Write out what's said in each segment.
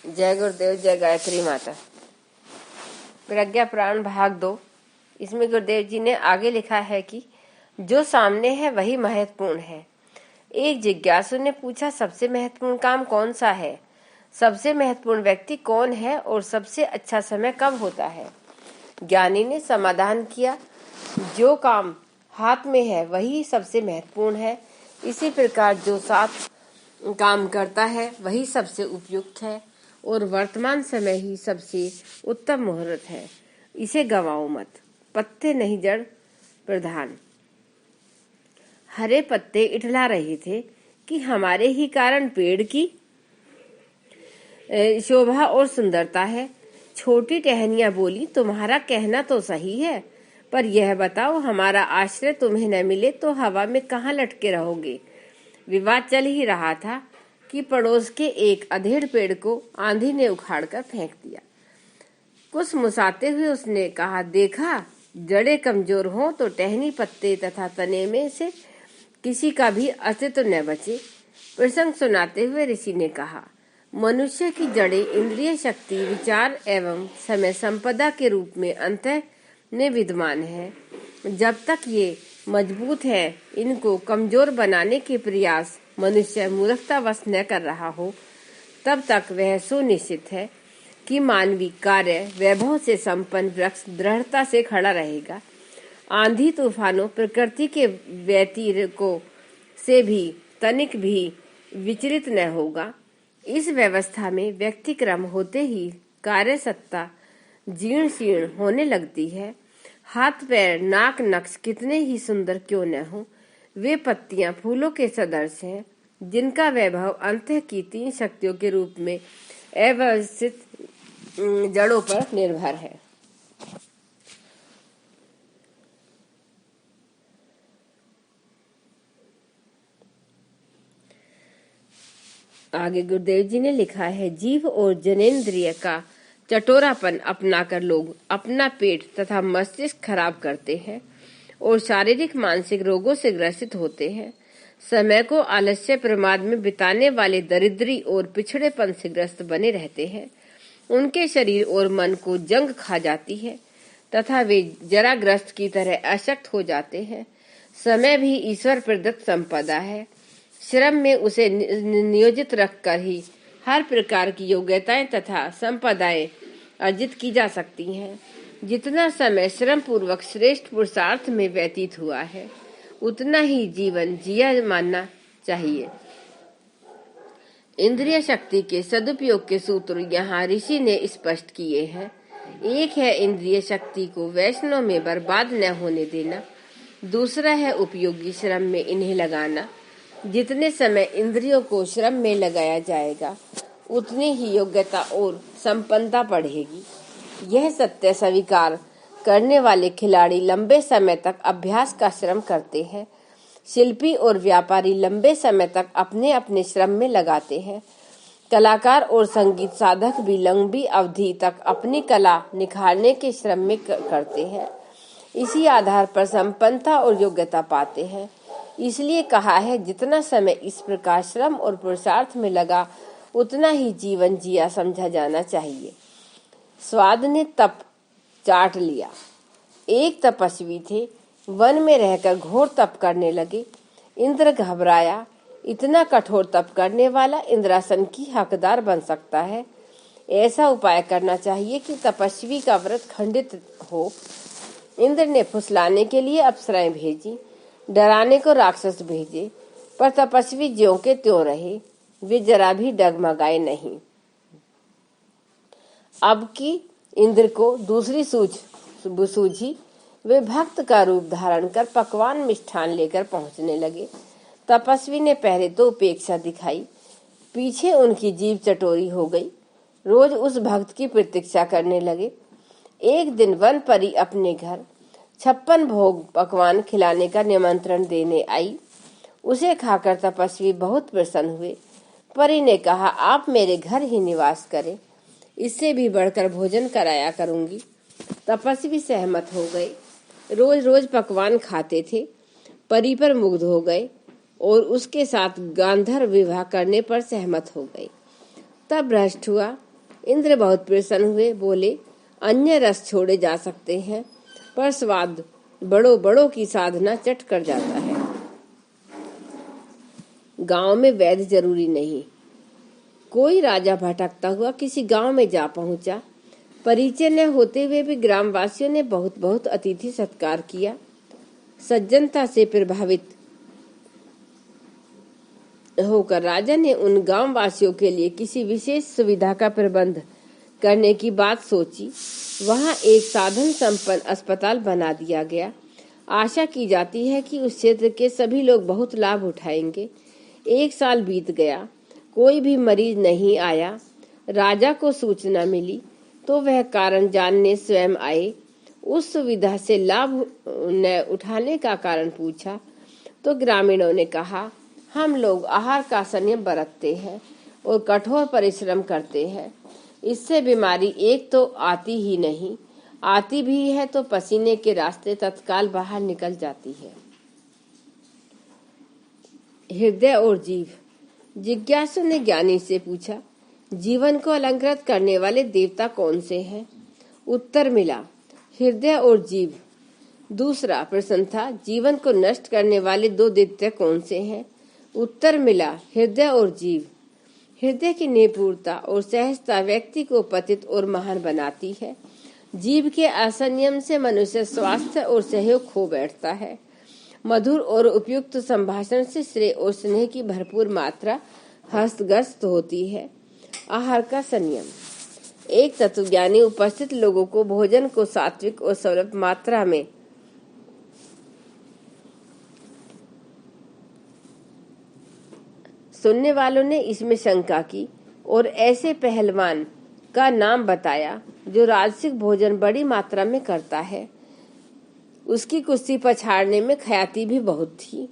जय गुरुदेव, जय गायत्री माता। प्रज्ञा प्राण भाग 2। इसमें गुरुदेव जी ने आगे लिखा है कि जो सामने है वही महत्वपूर्ण है। एक जिज्ञासु ने पूछा, सबसे महत्वपूर्ण काम कौन सा है? सबसे महत्वपूर्ण व्यक्ति कौन है और सबसे अच्छा समय कब होता है? ज्ञानी ने समाधान किया, जो काम हाथ में है वही सबसे महत्वपूर्ण है। इसी प्रकार जो साथ काम करता है वही सबसे उपयुक्त है और वर्तमान समय ही सबसे उत्तम मुहूर्त है। इसे गवाओ मत, पत्ते नहीं जड़ प्रधान। हरे पत्ते इठला रहे थे कि हमारे ही कारण पेड़ की शोभा और सुंदरता है। छोटी टहनियां बोली, तुम्हारा कहना तो सही है, पर यह बताओ, हमारा आश्रय तुम्हें न मिले तो हवा में कहाँ लटके रहोगे? विवाद चल ही रहा था कि पड़ोस के एक अधेड़ पेड़ को आंधी ने उखाड़कर फेंक दिया। कुछ मुसाते हुए उसने कहा, देखा, जड़ें कमजोर हों तो टहनी, पत्ते तथा तने में से किसी का भी अस्तित्व न बचे। प्रसंग सुनाते हुए ऋषि ने कहा, मनुष्य की जड़ें इंद्रिय शक्ति, विचार एवं समय संपदा के रूप में अंतः में विद्यमान है। जब तक ये मजबूत है, इनको कमजोर बनाने के प्रयास मनुष्य मूर्खतावश न कर रहा हो, तब तक वह सुनिश्चित है कि मानवीय कार्य वैभव से संपन्न वृक्ष दृढ़ता से खड़ा रहेगा। आंधी तूफानों प्रकृति के व्यतिरेकों से भी तनिक भी विचलित न होगा। इस व्यवस्था में व्यक्तिक्रम होते ही कार्य सत्ता जीर्ण शीर्ण होने लगती है। हाथ पैर नाक नक्श कितने ही सुंदर क्यों न हो, वे पत्तियां फूलों के सदृश हैं, जिनका वैभव अंतः की 3 शक्तियों के रूप में अव्यवस्थित जड़ों पर निर्भर है। आगे गुरुदेव जी ने लिखा है, जीव और जनेंद्रिय का चटोरापन अपनाकर लोग अपना पेट तथा मस्तिष्क खराब करते हैं और शारीरिक मानसिक रोगों से ग्रसित होते हैं। समय को आलस्य प्रमाद में बिताने वाले दरिद्री और पिछड़ेपन से ग्रस्त बने रहते हैं। उनके शरीर और मन को जंग खा जाती है तथा वे जराग्रस्त की तरह अशक्त हो जाते हैं। समय भी ईश्वर प्रदत्त संपदा है। श्रम में उसे नियोजित रखकर ही हर प्रकार की योग्यताएं तथा संपदाएं अर्जित की जा सकती हैं। जितना समय श्रम पूर्वक श्रेष्ठ पुरुषार्थ में व्यतीत हुआ है, उतना ही जीवन जिया मानना चाहिए। इंद्रिय शक्ति के सदुपयोग के सूत्र यहाँ ऋषि ने स्पष्ट किए हैं। एक है इंद्रिय शक्ति को वैष्णव में बर्बाद न होने देना, दूसरा है उपयोगी श्रम में इन्हें लगाना। जितने समय इंद्रियों को श्रम में लगाया जाएगा, उतनी ही योग्यता और संपन्नता बढ़ेगी। यह सत्य स्वीकार करने वाले खिलाड़ी लंबे समय तक अभ्यास का श्रम करते हैं। शिल्पी और व्यापारी लंबे समय तक अपने अपने श्रम में लगाते हैं। कलाकार और संगीत साधक भी लंबी अवधि तक अपनी कला निखारने के श्रम में करते हैं। इसी आधार पर संपन्नता और योग्यता पाते हैं। इसलिए कहा है, जितना समय इस प्रकार श्रम और पुरुषार्थ में लगा, उतना ही जीवन जिया समझा जाना चाहिए। स्वाद ने तप चाट लिया। एक तपस्वी थे, वन में रहकर घोर तप करने लगे। इंद्र घबराया, इतना कठोर तप करने वाला इंद्रासन की हकदार बन सकता है। ऐसा उपाय करना चाहिए कि तपस्वी का व्रत खंडित हो। इंद्र ने फुसलाने के लिए अप्सराएं भेजी, डराने को राक्षस भेजे, पर तपस्वी ज्यों के त्यों रहे। वे जरा भी डगमगाए नहीं। अब की इंद्र को दूसरी सूझी। वे भक्त का रूप धारण कर पकवान मिष्ठान लेकर पहुंचने लगे। तपस्वी ने पहले तो उपेक्षा दिखाई, पीछे उनकी जीभ चटोरी हो गई। रोज उस भक्त की प्रतीक्षा करने लगे। एक दिन वन परी अपने घर 56 भोग पकवान खिलाने का निमंत्रण देने आई। उसे खाकर तपस्वी बहुत प्रसन्न हुए। परी ने कहा, आप मेरे घर ही निवास करें, इससे भी बढ़कर भोजन कराया करूंगी। तपस्वी सहमत हो गए। रोज रोज पकवान खाते थे। परी पर मुग्ध हो गए और उसके साथ गांधर्व विवाह करने पर सहमत हो गए। तब भ्रष्ट हुआ इंद्र बहुत प्रसन्न हुए, बोले अन्य रस छोड़े जा सकते हैं, पर स्वाद बड़ों बड़ों की साधना चट कर जाता है। गांव में वैद्य जरूरी नहीं। कोई राजा भटकता हुआ किसी गांव में जा पहुंचा। परिचय न होते हुए भी ग्रामवासियों ने बहुत बहुत अतिथि सत्कार किया। सज्जनता से प्रभावित होकर राजा ने उन गांव वासियों के लिए किसी विशेष सुविधा का प्रबंध करने की बात सोची। वहां एक साधन संपन्न अस्पताल बना दिया गया। आशा की जाती है कि उस क्षेत्र के सभी लोग बहुत लाभ उठाएंगे। 1 साल बीत गया, कोई भी मरीज नहीं आया। राजा को सूचना मिली तो वह कारण जानने स्वयं आए। उस सुविधा से लाभ न उठाने का कारण पूछा तो ग्रामीणों ने कहा, हम लोग आहार का संयम बरतते हैं और कठोर परिश्रम करते हैं। इससे बीमारी एक तो आती ही नहीं, आती भी है तो पसीने के रास्ते तत्काल बाहर निकल जाती है। हृदय और जीव। जिज्ञासु ने ज्ञानी से पूछा, जीवन को अलंकृत करने वाले देवता कौन से हैं? उत्तर मिला, हृदय और जीव। दूसरा प्रश्न था, जीवन को नष्ट करने वाले 2 दैत्य कौन से हैं? उत्तर मिला, हृदय और जीव। हृदय की निपुणता और सहजता व्यक्ति को पतित और महान बनाती है। जीव के असंयम से मनुष्य स्वास्थ्य और सहयोग खो बैठता है। मधुर और उपयुक्त संभाषण से श्रेय और स्नेह की भरपूर मात्रा हस्तगत होती है। आहार का संयम। एक तत्वज्ञानी उपस्थित लोगों को भोजन को सात्विक और सुलभ मात्रा में सुनने वालों ने इसमें शंका की और ऐसे पहलवान का नाम बताया जो राजसिक भोजन बड़ी मात्रा में करता है। उसकी कुश्ती पछाड़ने में ख्याति भी बहुत थी।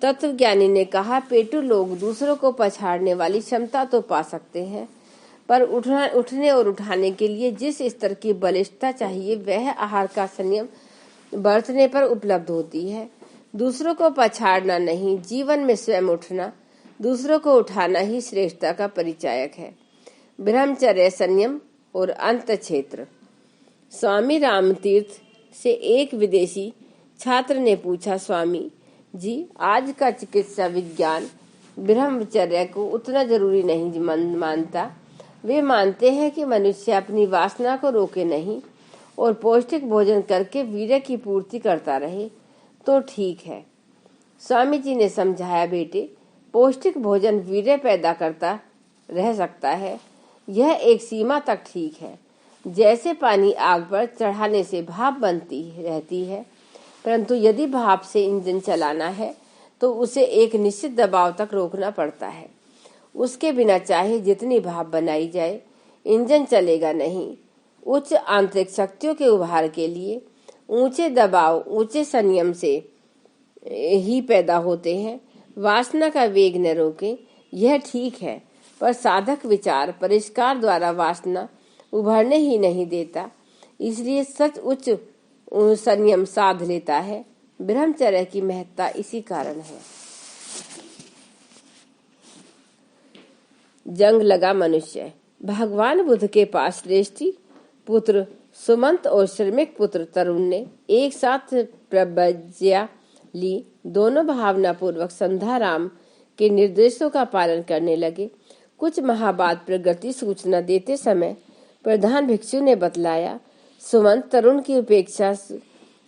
तत्वज्ञानी ने कहा, पेटू लोग दूसरों को पछाड़ने वाली क्षमता तो पा सकते हैं, पर उठने और उठाने के लिए जिस स्तर की बलिष्ठता चाहिए वह आहार का संयम बरतने पर उपलब्ध होती है। दूसरों को पछाड़ना नहीं, जीवन में स्वयं उठना, दूसरों को उठाना ही श्रेष्ठता का परिचायक है। ब्रह्मचर्य, संयम और अंत क्षेत्र। स्वामी रामतीर्थ से एक विदेशी छात्र ने पूछा, स्वामी जी, आज का चिकित्सा विज्ञान ब्रह्मचर्य को उतना जरूरी नहीं मानता। वे मानते हैं कि मनुष्य अपनी वासना को रोके नहीं और पौष्टिक भोजन करके वीर्य की पूर्ति करता रहे तो ठीक है। स्वामी जी ने समझाया, बेटे, पौष्टिक भोजन वीर्य पैदा करता रह सकता है, यह एक सीमा तक ठीक है। जैसे पानी आग पर चढ़ाने से भाप बनती रहती है, परंतु यदि भाप से इंजन चलाना है तो उसे एक निश्चित दबाव तक रोकना पड़ता है। उसके बिना चाहे जितनी भाप बनाई जाए, इंजन चलेगा नहीं। उच्च आंतरिक शक्तियों के उभार के लिए ऊंचे दबाव, ऊंचे संयम से ही पैदा होते हैं। वासना का वेग न रोके, यह ठीक है, पर साधक विचार परिष्कार द्वारा वासना उभरने ही नहीं देता, इसलिए सच उच्च संयम साध लेता है। ब्रह्मचर्य की महत्ता इसी कारण है। जंग लगा मनुष्य। भगवान बुद्ध के पास श्रेष्ठी पुत्र सुमंत और श्रमिक पुत्र तरुण ने एक साथ प्रज्ञा ली। दोनों भावना पूर्वक संध्याराम के निर्देशों का पालन करने लगे। कुछ माह बाद प्रगति सूचना देते समय प्रधान भिक्षु ने बतलाया, सुमंत तरुण की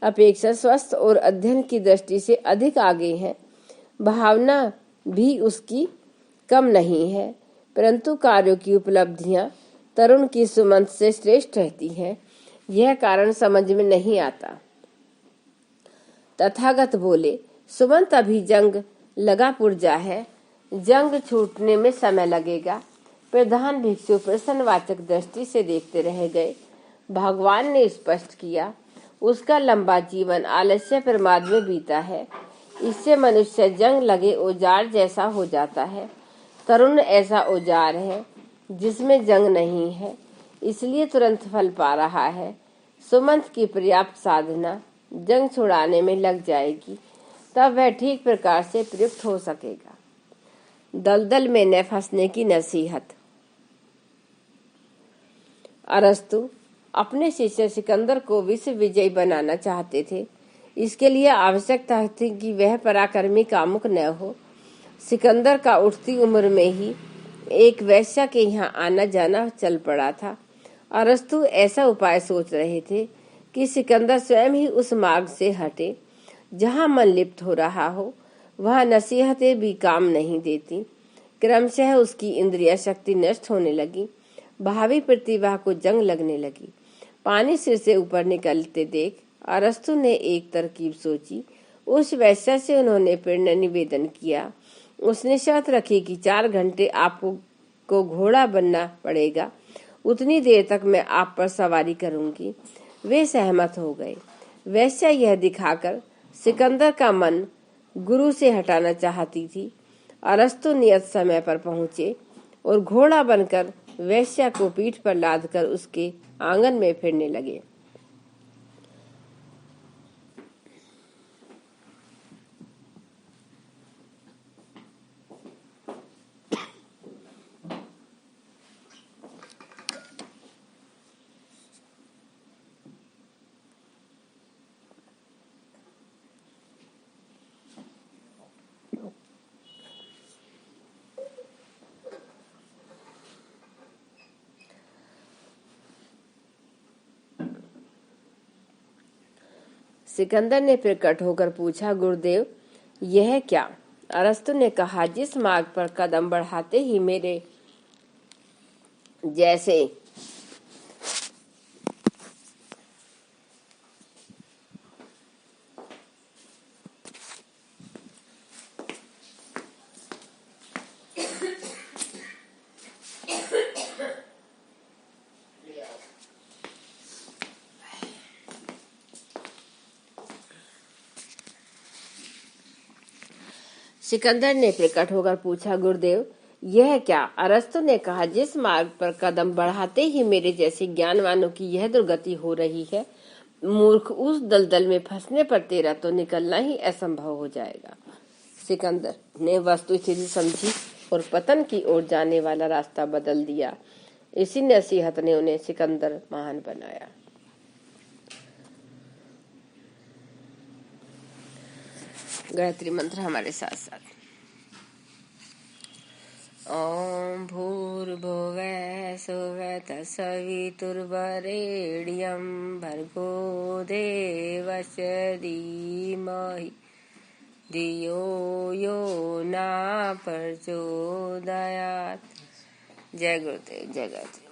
अपेक्षा स्वस्थ और अध्ययन की दृष्टि से अधिक आगे है। भावना भी उसकी कम नहीं है, परंतु कार्यों की उपलब्धियां तरुण की सुमंत से श्रेष्ठ रहती हैं। यह कारण समझ में नहीं आता। तथागत बोले, सुमंत अभी जंग लगा पुर्जा है, जंग छूटने में समय लगेगा। प्रधान भिक्षु प्रसन्नवाचक दृष्टि से देखते रह गए। भगवान ने स्पष्ट किया, उसका लंबा जीवन आलस्य प्रमाद में बीता है। इससे मनुष्य जंग लगे औजार जैसा हो जाता है। तरुण ऐसा औजार है जिसमें जंग नहीं है, इसलिए तुरंत फल पा रहा है। सुमंत की पर्याप्त साधना जंग छुड़ाने में लग जाएगी, तब वह ठीक प्रकार से प्रयुक्त हो सकेगा। दलदल में न फंसने की नसीहत। अरस्तु अपने शिष्य सिकंदर को विश्व विजयी बनाना चाहते थे। इसके लिए आवश्यकता थी कि वह पराक्रमी कामुक न हो। सिकंदर का उठती उम्र में ही एक वैश्या के यहाँ आना जाना चल पड़ा था। अरस्तु ऐसा उपाय सोच रहे थे कि सिकंदर स्वयं ही उस मार्ग से हटे जहाँ मन लिप्त हो रहा हो। वहाँ नसीहतें भी काम नहीं देती। क्रमशः उसकी इंद्रिय शक्ति नष्ट होने लगी। भावी प्रतिभा को जंग लगने लगी। पानी सिर से ऊपर निकलते देख अरस्तु ने एक तरकीब सोची। उस वैश्या से उन्होंने प्रेरणा निवेदन किया। उसने शर्त रखी कि 4 घंटे आपको घोड़ा बनना पड़ेगा, उतनी देर तक मैं आप पर सवारी करूंगी। वे सहमत हो गए। वैश्या यह दिखाकर सिकंदर का मन गुरु से हटाना चाहती थी। अरस्तु नियत समय पर पहुंचे और घोड़ा बनकर वैश्या को पीठ पर लादकर उसके आंगन में फिरने लगे। सिकंदर ने प्रकट होकर पूछा, गुरुदेव यह क्या? अरस्तु ने कहा, जिस मार्ग पर कदम बढ़ाते ही मेरे जैसे सिकंदर ने प्रकट होकर पूछा, गुरुदेव यह क्या? अरस्तु ने कहा, जिस मार्ग पर कदम बढ़ाते ही मेरे जैसे ज्ञानवानों की यह दुर्गति हो रही है, मूर्ख, उस दलदल में फंसने पर तेरा तो निकलना ही असंभव हो जाएगा। सिकंदर ने वस्तु स्थिति समझी और पतन की ओर जाने वाला रास्ता बदल दिया। इसी नसीहत ने उन्हें सिकंदर महान बनाया। गायत्री मंत्र हमारे साथ साथ। ओम भूर्भुवः स्वः तत्सवितुर्वरेण्यं भर्गो देवस्य धीमहि धियो यो न प्रचोदयात्। जय गुरुदेव, जय गायत्री।